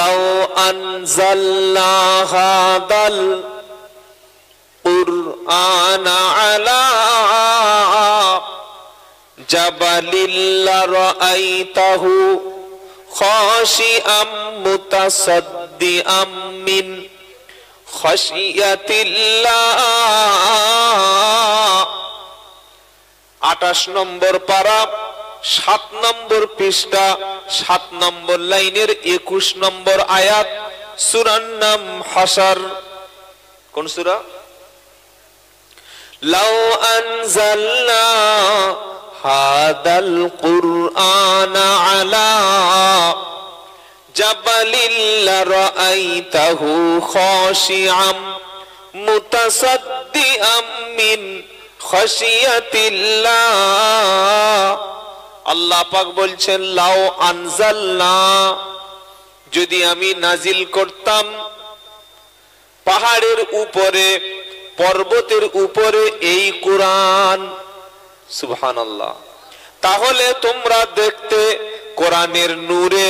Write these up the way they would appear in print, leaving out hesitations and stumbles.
লাউ আনজালনা হাদাল কুরআনা আলা জাবালিল লারাআইতাহু খাশিআম মুতাসাদ্দিআম মিন খাশিয়াতিল্লাহ। 28 নম্বর পারা, 7 নম্বর পৃষ্ঠা, 7 নম্বর লাইনের 21 নম্বর আয়াত। সূরার নাম হাশর। কোন সূরা? লাউ আনজালনা হাদাল কুরআনা আলা জাবালিল লারাআইতাহু খাশিআম মুতাসাদ্দিআম মিন খাশিয়াতিল্লাহ। আল্লাহ পাক বলছেন লাউ আনজালনা, যদি আমি নাজিল করতাম পাহাড়ের উপরে, পর্বতের উপরে এই কোরআন, সুবহানাল্লাহ, তাহলে তোমরা দেখতে কোরআনের নূরে,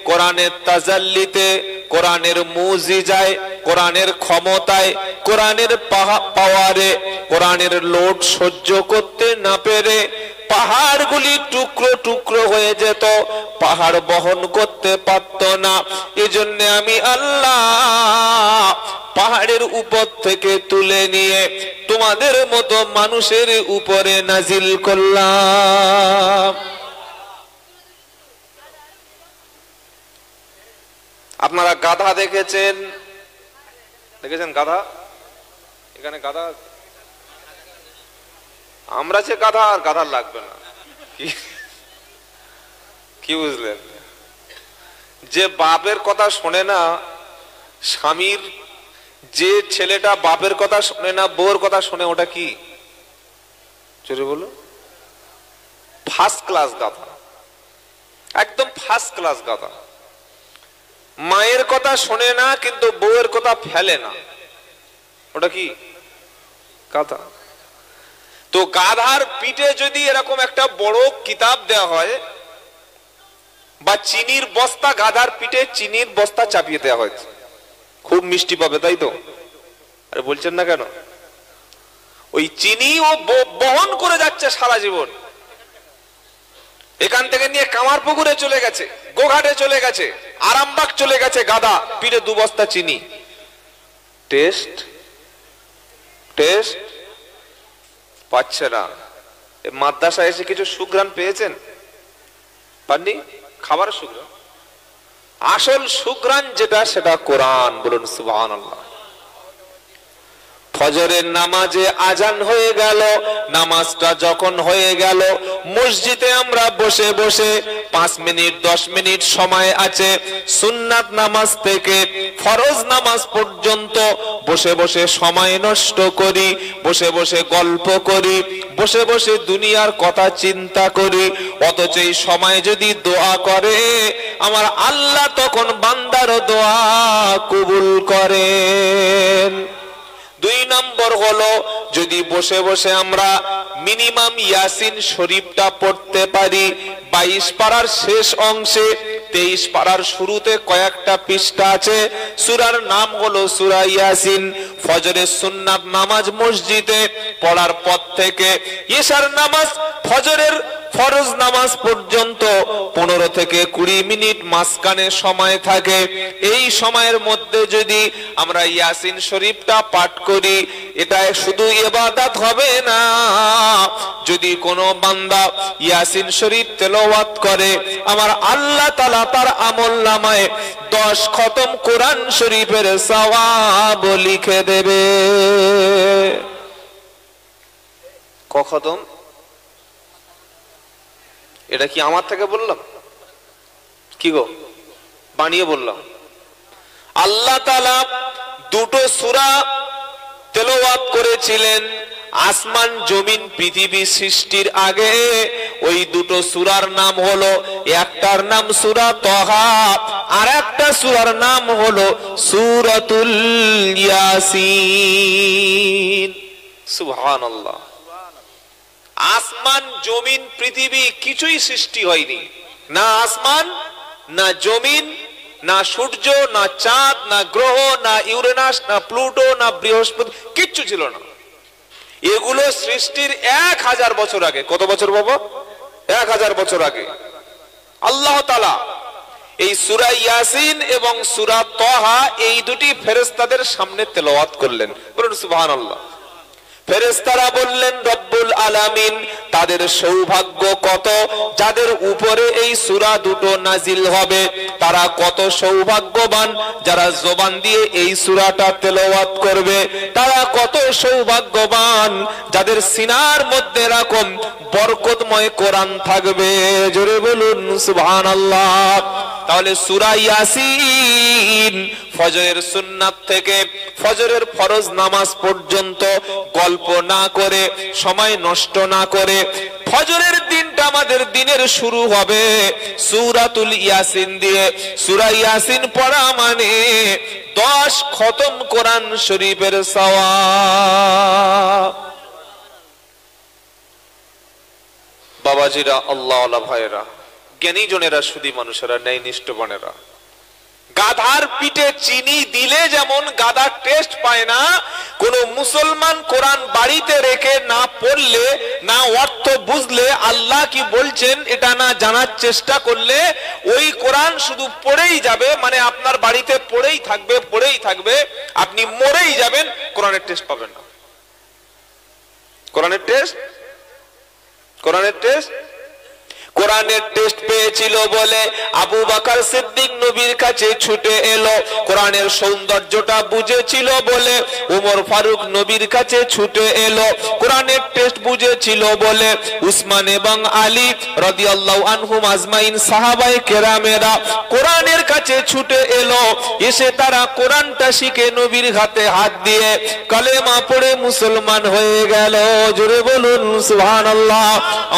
কোরআনের তাজাল্লিতে, কোরআনের মুজিজায়, কোরআনের ক্ষমতায়, কোরআনের পাওয়ারে, কোরআনের লোড সহ্য করতে না পেরে পাহাড়গুলি টুকরো টুকরো হয়ে যেত, পাহাড় বহন করতে পারত না। এজন্য আমি আল্লাহ পাহাড়ের উপর থেকে তুলে নিয়ে তোমাদের মতো মানুষের উপরে নাজিল করলাম। আপনারা গাধা দেখেছেন? দেখেছেন গাধা? এখানে গাধা, আমরা যে গাধা, আর গাধা লাগবে না। কি বুঝলেন? যে বাপের কথা শোনে না, স্বামীর, যে ছেলেটা বাপের কথা শোনে না, বউর কথা শোনে, ওটা কি? চলে বলো, ফার্স্ট ক্লাস গাধা, একদম ফার্স্ট ক্লাস গাধা। মায়ের কথা শোনে না কিন্তু বউয়ের কথা ফেলে না, ওটা কি? গাধা। তো গাধার পিঠে যদি এরকম একটা বড় কিতাব দেওয়া হয়, বা চিনির বস্তা, গাধার পিঠে চিনির বস্তা চাপিয়ে দেওয়া হয়েছে, খুব মিষ্টি পাবে, তাই তো? আরে বলছেন না কেন? ওই চিনি ও বহন করে যাচ্ছে সারা জীবন। এখান থেকে নিয়ে কামারপুকুরে চলে গেছে, গোঘাটে চলে গেছে, আরামবাগ চলে গেছে, গাধা পিঠে 2 বস্তা চিনি। টেস্ট টেস্ট পাচ্ছে না। মাদ্রাসায় এসে কিছু সুঘ্রাণ পেয়েছেন? পাননি? খাবারের সুঘ্রাণ। আসল সুঘ্রাণ যেটা, সেটা কোরআন। বলুন সুবহানাল্লাহ। ফজরের নামাজে আজান হয়ে গেল, নামাজটা যখন হয়ে গেল, মসজিদে আমরা বসে বসে 5 মিনিট 10 মিনিট সময় আছে, সুন্নাত নামাজ থেকে ফরজ নামাজ পর্যন্ত বসে বসে সময় নষ্ট করি, বসে বসে গল্প করি, বসে বসে দুনিয়ার কথা চিন্তা করি। অথচ এই সময় যদি দোয়া করে আমার আল্লাহ, তখন বান্দার দোয়া কবুল করেন। 2 নম্বর হলো, যদি বসে বসে আমরা মিনিমাম ইয়াসিন শরীফটা পড়তে পারি, 22 পারার শেষ অংশে, 23 পারার শুরুতে কয়েকটা পৃষ্ঠা আছে, সূরার নাম হলো সূরা ইয়াসিন। ফজরের সুন্নাত নামাজ মসজিদে পড়ার পর থেকে ইশার নামাজ, ফজরের ফরজ নামাজ পর্যন্ত 15 থেকে 20 মিনিট মাঝখানে সময় থাকে। এই সময়ের মধ্যে যদি আমরা ইয়াসিন শরীফটা পাঠ করি, এটা শুধু ইবাদত হবে না, যদি কোনো বান্দা ইয়াসিন শরীফ তেলাওয়াত করে, আমার আল্লাহ তাআলা তার আমলনামায় 10 খতম কোরআন শরীফের সওয়াব লিখে দেবে। ক খতম? এটা কি আমার থেকে বললাম? কি গো, বানিয়ে বললাম? আল্লাহ তাআলা 2টো সূরা তেলাওয়াত করেছিলেন আসমান জমিন পৃথিবী সৃষ্টির আগে। ওই 2টো সূরার নাম হলো, একটার নাম সূরা তাহা, আর একটা সূরার নাম হলো সূরাতুল ইয়াসিন। সুবহানাল্লাহ। আসমান জমিন পৃথিবী কিছুই সৃষ্টি হয়নি, না আসমান, না জমিন, না সূর্য, না চাঁদ, না গ্রহ, না ইউরেনাস, না প্লুটো, না বৃহস্পতি, কিচ্ছু ছিল না। এগুলো সৃষ্টির 1000 বছর আগে। কত বছর বাবা? 1000 বছর আগে আল্লাহ তাআলা এই সূরা ইয়াসিন এবং সূরা তাহা এই দুটি ফেরেশতাদের সামনে তেলাওয়াত করলেন। বলুন সুবহানাল্লাহ। ফেরেশতারা বললেন রব্বুল আলামিন, তাদের সৌভাগ্য কত যাদের উপরে এই সূরা দুটো নাজিল হবে। তারা কত সৌভাগ্যবান যারা জবান দিয়ে এই সূরাটা তেলাওয়াত করবে। তারা কত সৌভাগ্যবান যাদের সিনার মধ্যে এরকম বরকতময় কোরআন থাকবে। জোরে বলুন সুবহানাল্লাহ। তাহলে সূরা ইয়াসিন ফজরের সুন্নাত থেকে ফজরের ফরজ নামাজ পর্যন্ত গল্প না করে, সময় নষ্ট না করে, ফজরের দিনটা আমাদের দিনের শুরু হবে সূরাতুল ইয়াসিন দিয়ে। সূরা ইয়াসিন পড়া মানে 10 খতম কোরআন শরীফের সওয়াব। বাবাজিরা, আল্লাহওয়ালা ভাইরা, জ্ঞানী জনেরা, সুধী মানুষেরা, ন্যায়নিষ্ঠবানেরা, গাধার পিঠে চিনি দিলে যেমন গাধা টেস্ট পায় না, কোন মুসলমান কোরআন বাড়িতে রেখে না পড়লে, না অর্থ বুঝলে, আল্লাহ কি বলছেন এটা না জানার চেষ্টা করলে ওই কোরআন শুধু পড়েই যাবে, মানে আপনার বাড়িতে পড়েই থাকবে, পড়েই থাকবে, আপনি মরেই যাবেন, কোরআনের টেস্ট পাবেন না। কোরআনের টেস্ট, কোরআনের টেস্ট, কোরআনের টেস্ট পেয়েছিল বলে আবু বকর সিদ্দিক নবীর কাছে ছুটে এলো। কোরআনের সৌন্দর্যটা বুঝেছিল বলে ওমর ফারুক নবীর কাছে ছুটে এলো। কোরআনের টেস্ট বুঝেছিল বলে উসমান এবং আলী রাদিয়াল্লাহু আনহুম আজমাইন সাহাবায়ে কেরামেরা কোরআনের কাছে ছুটে এলো। এসে তারা কোরআনটা শিখে নবীর হাতে হাত দিয়ে কালেমা পড়ে মুসলমান হয়ে গেল। জোরে বলুন সুবহানাল্লাহ।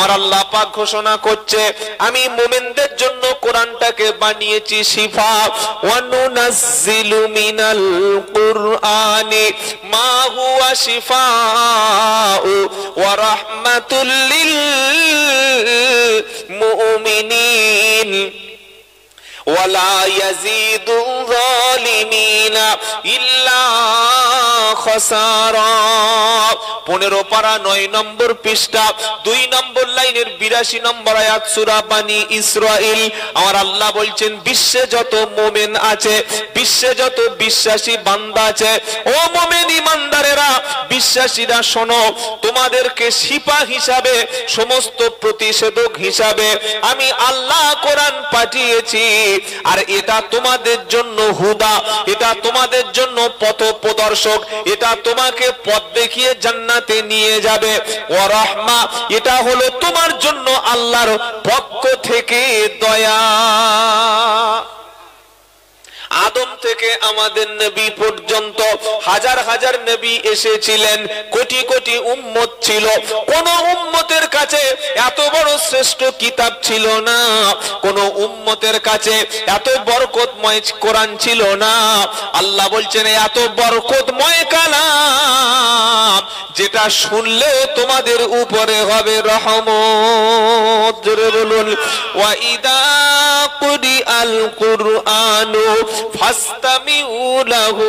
আর আল্লাহ পাক ঘোষণা করছে, আমি মুমিনদের জন্য কোরআনটাকে বানিয়েছি শিফা। ওয়া নুনাজ্জিলু মিনাল কুরআনি মা হুয়া শিফাউ ওয়া রাহমাতুল লিল মুমিনিন ওয়ালা ইয়াজিদু যালিমিনা ইল্লা খাসারা। 15 পারা 9 নম্বর পৃষ্ঠা 2 নম্বর লাইনের 82 নম্বর আয়াত সূরা বানি ইসরাইল। আমার আল্লাহ বলছেন, বিশ্বে যত মুমিন আছে, বিশ্বে যত বিশ্বাসী বান্দা আছে, ও মুমিন ইমানদারেরা, বিশ্বাসীরা শোনো, তোমাদেরকে শিফা হিসাবে, সমস্ত প্রতিষেধক হিসাবে আমি আল্লাহ কোরআন পাঠিয়েছি। আর এটা তোমাদের জন্য হুদা, এটা তোমাদের জন্য পথ প্রদর্শক, এটা তোমাকে পথ দেখিয়ে জান্নাতে নিয়ে যাবে। ওয়া রাহমা, এটা হলো তোমার জন্য আল্লাহর পক্ষ থেকে দয়া। আদম থেকে আমাদের নবী পর্যন্ত হাজার হাজার নবী এসেছিলেন, কোটি কোটি উম্মত ছিল। কোন উম্মতের কাছে এত বড় শ্রেষ্ঠ কিতাব ছিল না, কোন উম্মতের কাছে এত বরকতময় কোরআন ছিল না। আল্লাহ বলছেন, এত বরকতময় কালাম যেটা শুনলে তোমাদের উপরে হবে রহমত। জোরে বলুন, ওয়া ইদা কুরিআল কুরআনু ফাসতামিউ লাহু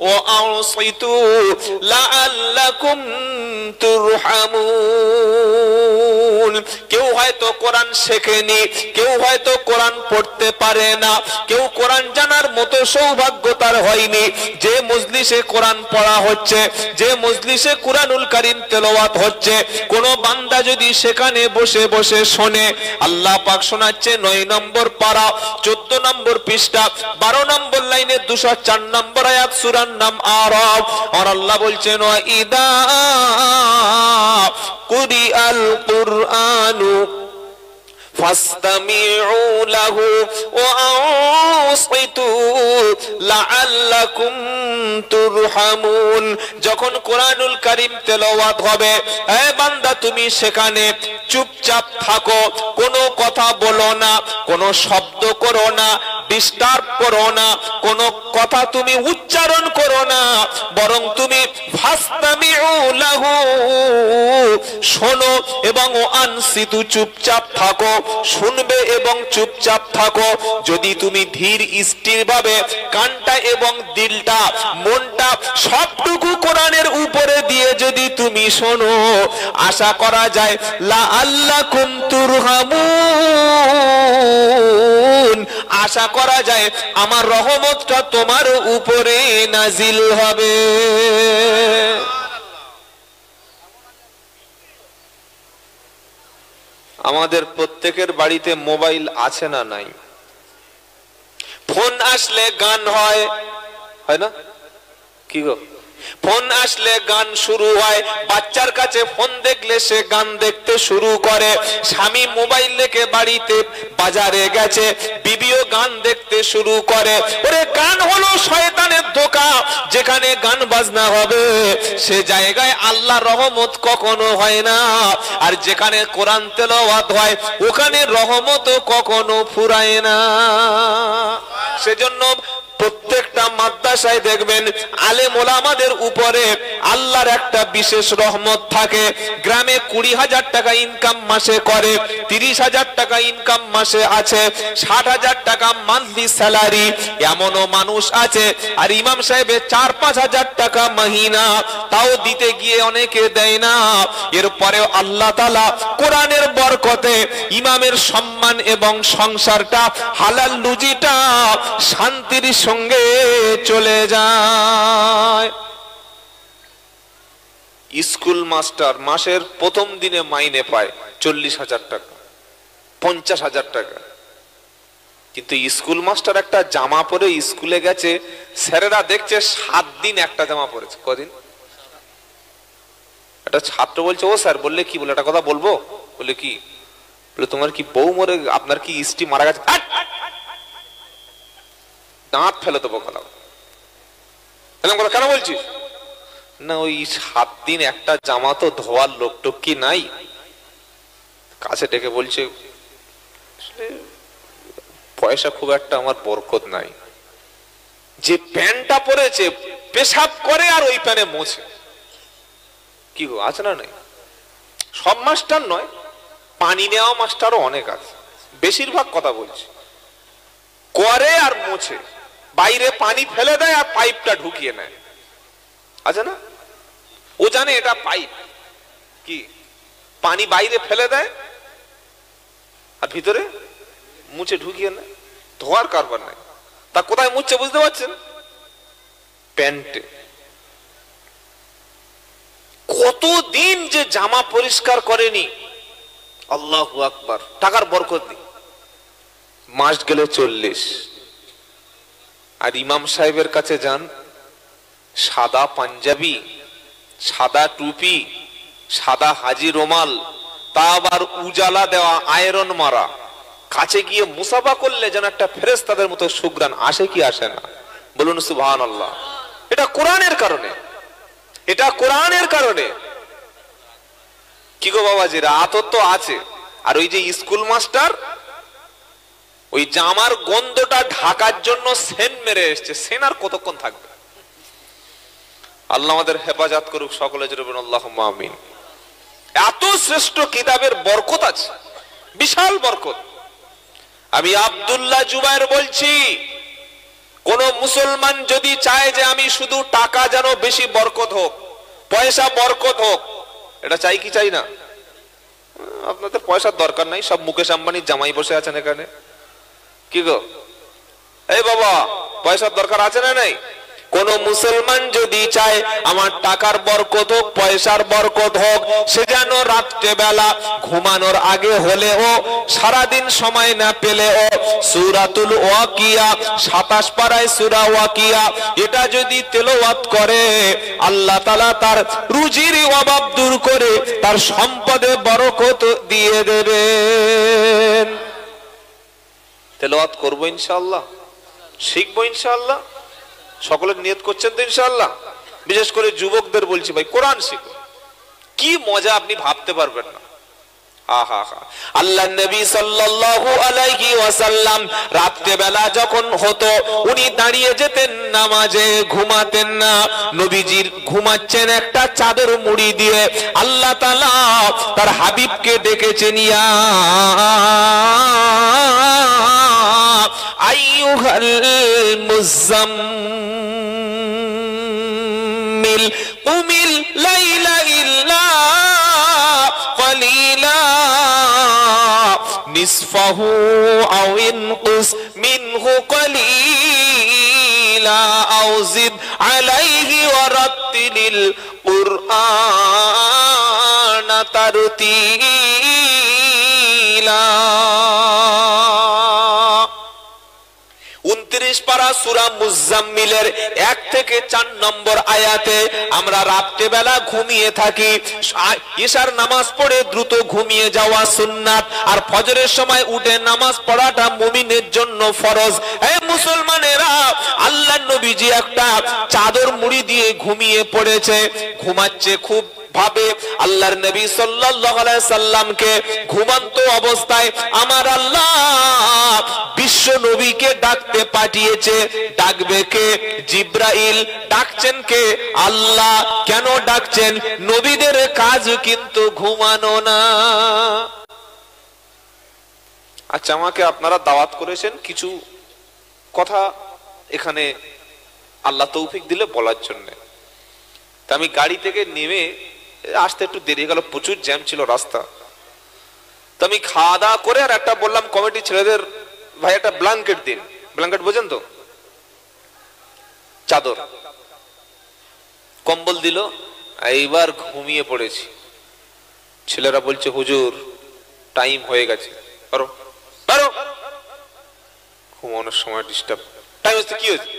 ওয়া আনসিতু লাআল্লাকুম তুরহামুন। কেউ হয়তো কোরআন শেখেনি, কেউ হয়তো কোরআন পড়তে পারে না, কেউ কোরআন জানার মতো সৌভাগ্য তার হয়নি। যে মজলিসে কোরআন পড়া হচ্ছে, যে মজলিসে কুরআনুল কারীম তেলাওয়াত হচ্ছে, কোন বান্দা যদি সেখানে বসে বসে শোনে, আল্লাহ পাক শোনাচ্ছে 9 নম্বর পারা 14 নম্বর পৃষ্ঠা 12 নম্বর লাইনে 204 নম্বর আয়াত সূরার নাম আরাফ। আর আল্লাহ বলছেন, ওয়া ইদা কুরিআল কুরআনু ফাসতামিউ লাহু ওয়া আনসিতু লাআল্লাকুম তুরহামুন। যখন কোরআনুল কারীম তেলাওয়াত হবে, হে বান্দা তুমি সেখানে চুপচাপ থাকো, কোনো কথা বলো না, কোনো শব্দ করো না, ডিস্টার্ব করো না, কোনো কথা তুমি উচ্চারণ করো না, বরং তুমি ফাসতামিউ লাহু, শোনো এবং আনসিতু, চুপচাপ থাকো, শুনবে এবং চুপচাপ থাকো। যদি তুমি ধীর স্থির ভাবে কানটা এবং দিলটা, মনটা সবটুকু কোরআনের উপরে দিয়ে যদি তুমি শোনো, আশা করা যায় লাআল্লাকুম তুরহামুন, আশা করা যায় আমার রহমতটা তোমার উপরে নাজিল হবে। আমাদের প্রত্যেকের বাড়িতে মোবাইল আছে না নাই? ফোন আসলে গান হয়, হয় না? কি গো, ফোন আসলে গান শুরু হয়, বাচ্চার কাছে ফোন দেখলে সে গান দেখতে শুরু করে। স্বামী মোবাইল রেখে বাড়িতে বাজারে গেছে, বিবিও গান দেখতে শুরু করে। ওরে গান হলো শয়তানের ধোঁকা, যেখানে গান বাজনা হবে সে জায়গায় আল্লাহর রহমত কখনো হয় না, আর যেখানে কোরআন তেলাওয়াত হয় ওখানে রহমত কখনো ফুরায় না। সেজন্য প্রত্যেকটা মাদ্রাসায় দেখবেন আলেম ওলামাদের উপরে আল্লাহর একটা বিশেষ রহমত থাকে। গ্রামে 20,000 টাকা ইনকাম মাসে করে, 30,000 টাকা ইনকাম মাসে আছে, 60,000 টাকা মান্থলি স্যালারি, এমনও মানুষ আছে। আর ইমাম সাহেবের 4-5 হাজার টাকা মাহিনা, তাও দিতে গিয়ে অনেকে দেয় না। এরপরেও আল্লাহ তাআলা কোরআনের বরকতে ইমামের সম্মান এবং সংসারটা, হালাল রুজিটা শান্তির সঙ্গে চলে যায়। স্কুল মাস্টার মাসের প্রথম দিনে মাইনে পায় 40,000 টাকা, 50,000 টাকা, কিন্তু স্কুল মাস্টার একটা জামা পরে স্কুলে গেছে, স্যারেরা দেখছে 7 দিন একটা জামা পরেছে। কদিন? একটা ছাত্র বলছে, ও স্যার, বললে কি, বলে একটা কথা বলবো, বলে কি, বলে তোমার কি বউ মরে, আপনার কি স্ত্রী মারা গেছে? দাঁত ফেলে দেবো গলা। কেন বলছিস? না, ওই 7 দিন একটা জামা তো ধোয়ার লোকটোক কি নাই? কাছে ডেকে বলছে, পয়সা খুব একটা আমার বরকত নাই, যে প্যান্টটা পরেছে পেশাব করে আর ওই প্যানে মোছে। কি গো, আছে না? নাই। সব মাস্টার নয়, পানি নেওয়া মাস্টারও অনেক আছে, বেশিরভাগ কথা বলছে করে আর মোছে, বাইরে পানি ফেলে দেয় আর পাইপটা ঢুকিয়ে নেয়, আছে না? ও জানে এটা পাইপ, কি পানি বাইরে ফেলে দেয় আর ভিতরে মুছে ঢুকিয়ে নেয়, ধোয়ার কারবার নাই। তা কোথায় মুছছে বুঝতে পারছেন? প্যান্টে। কতদিন যে জামা পরিষ্কার করেনি, আল্লাহু আকবার, টাকার বরকত নেই। মাস গেলে 40। আর ইমাম সাহেবের কাছে যান, সাদা পাঞ্জাবি, সাদা টুপি, সাদা হাজি রোমাল, তা আবার উজালা দেওয়া, আয়রন মারা, কাছে গিয়ে মুসাফা করলে যেন একটা ফেরেশতাদের মতো সুঘ্রাণ আসে কি আসে না? বলুন সুবহানাল্লাহ। এটা কোরআনের কারণে, এটা কোরআনের কারণে। কি গো বাবাজিরা, আতর তো আছে। আর ওই যে স্কুল মাস্টার ওই জামার গন্ধটা ঢাকার জন্য সেন মেরে এসছে, সেন আর কতক্ষণ থাকবে? আল্লাহ আমাদের হেফাজত করুক, সকলে জোরে বলুন আল্লাহুম্মা আমিন। এত শ্রেষ্ঠ কিতাবের বরকত আছে, বিশাল বরকত। আমি আব্দুল্লাহ জুবায়ের বলছি, কোন মুসলমান যদি চায় যে আমি শুধু টাকা যেন বেশি বরকত হোক, পয়সা বরকত হোক, এটা চাই কি চাই না? আপনাদের পয়সার দরকার নাই, সব মুকেশ আম্বানির জামাই বসে আছেন এখানে। কি গো, এই বাবা, পয়সার দরকার আছে না নাই? কোন মুসলমান যদি চায় আমার টাকার বরকত হোক, পয়সার বরকত হোক, সে যেন রাত্রে বেলা ঘুমানোর আগে হলেও, সারাদিন সময় না পেলেও সূরাতুল ওয়াকিয়া, 27 পারায় সূরা ওয়াকিয়া, এটা যদি তেলাওয়াত করে, আল্লাহ তাআলা তার রুজির অভাব দূর করে তার সম্পদে বরকত দিয়ে দেবেন। তেলাওয়াত করবো ইনশাআল্লাহ, শিখবো ইনশাআল্লাহ। সকলে নিয়ত করছেন তো ইনশাআল্লাহ? বিশেষ করে যুবকদের বলছি, ভাই কোরআন শিখো, কি মজা আপনি ভাবতে পারবেন না। আল্লাহ নবী সাল্লাল্লাহু আলাইহি ওয়াসাল্লাম রাতে বেলা যখন হতো উনি দাঁড়িয়ে যেতেন নামাজে, ঘুমাতেন না। নবীজির ঘুমাচ্ছেন একটা চাদর মুড়ি দিয়ে। আল্লাহ তাআলা তার হাবিবকে ডেকেছেন, ইয়া আইয়ুহাল মুযাম্মিল কুমিল লাইলা ইল্লা قليلا نصفه أو انقص منه قليلا أو زد عليه ورتل القرآن ترتيلا। 29 পারা সূরা মুজাম্মিলের 1 থেকে 4 নম্বর আয়াতে আমরা রাতে বেলা ঘুমিয়ে থাকি। ইশার নামাজ পড়ে দ্রুত ঘুমিয়ে যাওয়া সুন্নাত, আর ফজরের সময় উঠে নামাজ পড়াটা মুমিনের জন্য ফরজ। এই মুসলমানেরা, আল্লাহর নবীজি একটা চাদর মুড়ি দিয়ে ঘুমিয়ে পড়েছে, ঘুমাচ্ছে খুব ভাবে। আল্লাহর নবী সাল্লাল্লাহু আলাইহি সাল্লামকে ঘুমন্ত অবস্থায় আমার আল্লাহ বিশ্ব নবীকে ডাকতে পাঠিয়েছে। ডাকবে কে? জিব্রাইল। ডাকছেন কে? আল্লাহ। কেন ডাকছেন? নবীদের কাজ কিন্তু ঘুমানো না। আচ্ছা, আমাকে আপনারা দাওয়াত করেছেন কিছু কথা এখানে আল্লাহ তৌফিক দিলে বলার জন্য। তা আমি গাড়ি থেকে নেমে আসতে একটু দেরি গেল, প্রচুর জ্যাম ছিল রাস্তা। তো আমি খাওয়া দাওয়া করে আর একটা বললাম কমিটি ছেলেদের, ভাই একটা ব্ল্যাঙ্কেট দিন। ব্ল্যাঙ্কেট বোঝেন তো? চাদর, কম্বল দিল। এইবার ঘুমিয়ে পড়েছি। ছেলেরা বলছে, হুজুর টাইম হয়ে গেছে, পারো পারো। ঘুমানোর সময় ডিস্টার্ব। টাইম হচ্ছে কি হয়েছে?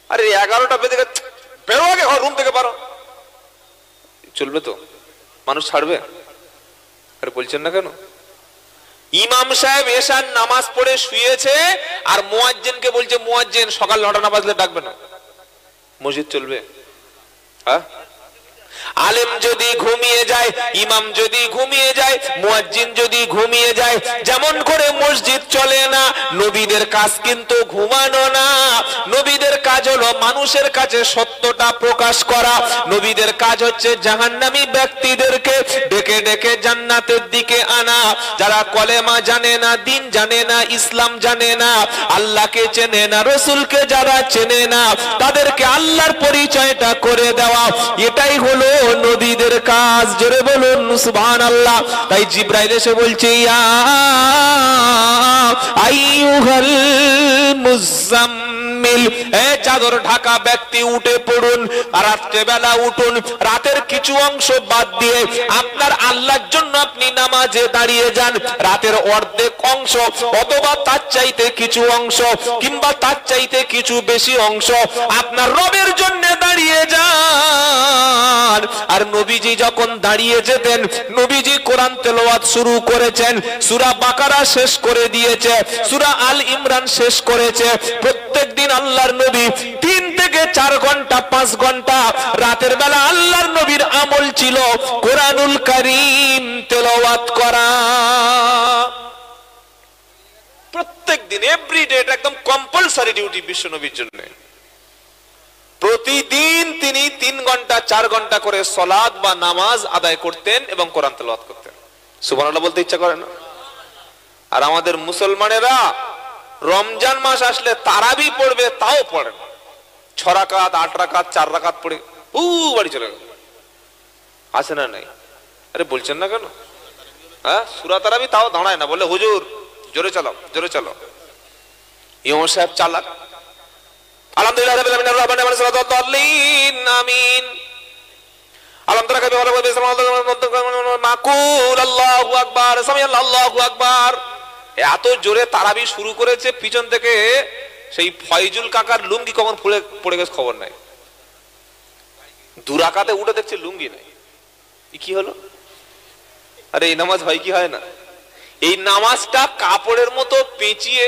আরে 11টা বেজে গেছে, বেরো আগে ঘর রুম থেকে, পারো। চলবে তো? মানুষ ছাড়বে? আরে বলছেন না কেন? ইমাম সাহেব এশার নামাজ পড়ে শুয়েছে আর মুয়াজ্জিনকে বলছে, মুয়াজ্জিন সকাল 9টা না বাজলে ডাকবে না। মসজিদ চলবে? হ্যাঁ? আলেম যদি ঘুমিয়ে যায়, ইমাম যদি ঘুমিয়ে যায়, মুয়াজ্জিন যদি ঘুমিয়ে যায়, যেমন করে মসজিদ চলে না, নবীদের কাজ কিন্তু ঘুমানো না। নবীদের কাজ হলো মানুষের কাছে সত্যটা প্রকাশ করা। নবীদের কাজ হচ্ছে জাহান্নামী ব্যক্তিদেরকে ডেকে ডেকে জান্নাতের দিকে আনা। যারা কলেমা জানে না, দিন জানে না, ইসলাম জানে না, আল্লাহকে চেনে না, রসুলকে যারা চেনে না, তাদেরকে আল্লাহর পরিচয়টা করে দেওয়া, এটাই হলো নবীদের কাজ। জোরে বলুন সুবহানাল্লাহ। তাই জিব্রাইল এসে বলছে, ইয়া আইয়ুহাল মুযাম্মিল, এ চাদর ঢাকা ব্যক্তি উঠে পড়ুন। রাতে বেলা উঠুন, রাতের কিছু অংশ বাদ দিয়ে আপনার আল্লাহর জন্য আপনি নামাজে দাঁড়িয়ে যান। রাতের অর্ধেক অংশ অথবা তার চাইতে কিছু অংশ কিংবা তার চাইতে কিছু বেশি অংশ আপনার রবের জন্য দাঁড়িয়ে যান। আর নবীজি যখন দাঁড়িয়ে যেতেন, নবীজি কোরআন তেলাওয়াত শুরু করেছেন, সূরা বাকারা শেষ করে দিয়েছে, সূরা আল ইমরান শেষ করেছে। প্রত্যেকদিন আল্লাহর নবী 3 থেকে 4 ঘন্টা 5 ঘন্টা রাতের বেলা আল্লাহর নবীর আমল ছিল কোরআনুল কারীম তেলাওয়াত করা। প্রত্যেকদিন, এভরিডে, এটা একদম কম্পালসারি ডিউটি বিশ্ব নবীর জন্য। প্রতিদিন তিনি 3 ঘন্টা 4 ঘন্টা করে সালাত বা নামাজ আদায় করতেন এবং কোরআন তেলাওয়াত করতেন। সুবহানাল্লাহ বলতে ইচ্ছা করে না? আর আমাদের মুসলমানেরা রমজান মাস আসলে তারাবি পড়বে, তাও পড়ে না। 6 রাকাত 8 রাকাত 4 রাকাত পড়ে বাড়ি চলে গেল। আছে না নাই? আরে বলছেন না কেন? হ্যাঁ, সূরা তারাবি তাও দাঁড়ায় না, বলে হুজুর জোরে চালাও জোরে চালাও। ইমাম সাহেব চালাক। আলহামদুলিল্লাহ রাব্বিল আলামিন আর-রাহমানির রহিম মালিকিল ইয়াউমিদ্দিন আমিন। আলহামদুলিল্লাহ কাবি ওয়া বিসমিল্লাহির মাকুল আল্লাহু আকবার সামিআল্লাহু আল্লাহু আকবার। এত জোরে তারাবি শুরু করেছে, পিছন থেকে সেই ফয়জুল কাকার লুঙ্গি কখন পড়ে গেছে খবর নাই। 2 রাকাতে উঠে দেখছে লুঙ্গি নাই। কি হলো? আরে এই নামাজ হয় কি হয় না? এই নামাজটা কাপড়ের মতো পেঁচিয়ে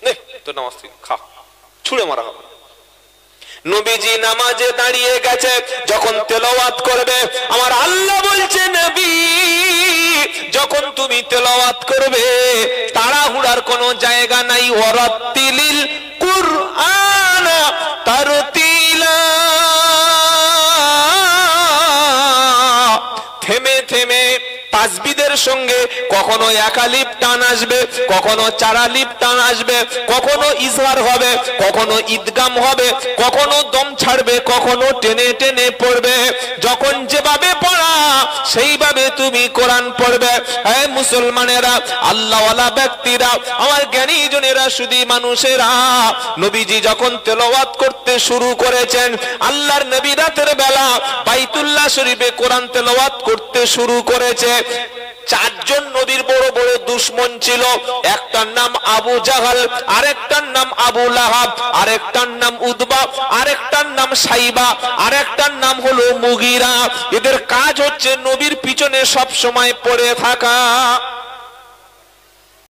নে তো নামাজ খা ছুঁড়ে মারা হবে। নবীজি নামাজে দাঁড়িয়ে গেছে, যখন তেলাওয়াত করবে আমার আল্লাহ বলছে নবী যখন তুমি তেলাওয়াত করবে তাড়াহুড়ার কোনো জায়গা নাই, ওয়ারাত্তিলিল কুরআন তারতিলা, থেমে থেমে তাসবিদের সঙ্গে কখনো একালিপ টান আসবে, কখনো চারালিপ টান আসবে, কখনো ইজহার হবে, কখনো ঈদগাম হবে, কখনো দম ছাড়বে, কখনো টেনে টেনে পড়বে। যখন যেভাবে পড়া সেইভাবে তুমি কোরআন পড়বে। হে মুসলমানেরা, আল্লাহওয়ালা ব্যক্তিরা, আমার জ্ঞানী জনেরা, শুধু মানুষেরা, নবীজি যখন তেলাওয়াত করতে শুরু করেছেন, আল্লাহর নবী রাতের বেলা বাইতুল্লাহ শরীফে কোরআন তেলাওয়াত করতে শুরু করেছে। চারজন নবীর বড় বড় দুশমন ছিল, একটার নাম আবু জাহাল, আরেকটার নাম আবু লাহাব, আরেকটার নাম উদবা, আরেকটার নাম সাইবা, আরেকটার নাম হলো মুগিরা। এদের কাজ হচ্ছে নবীর পিছনে সব সময় পড়ে থাকা।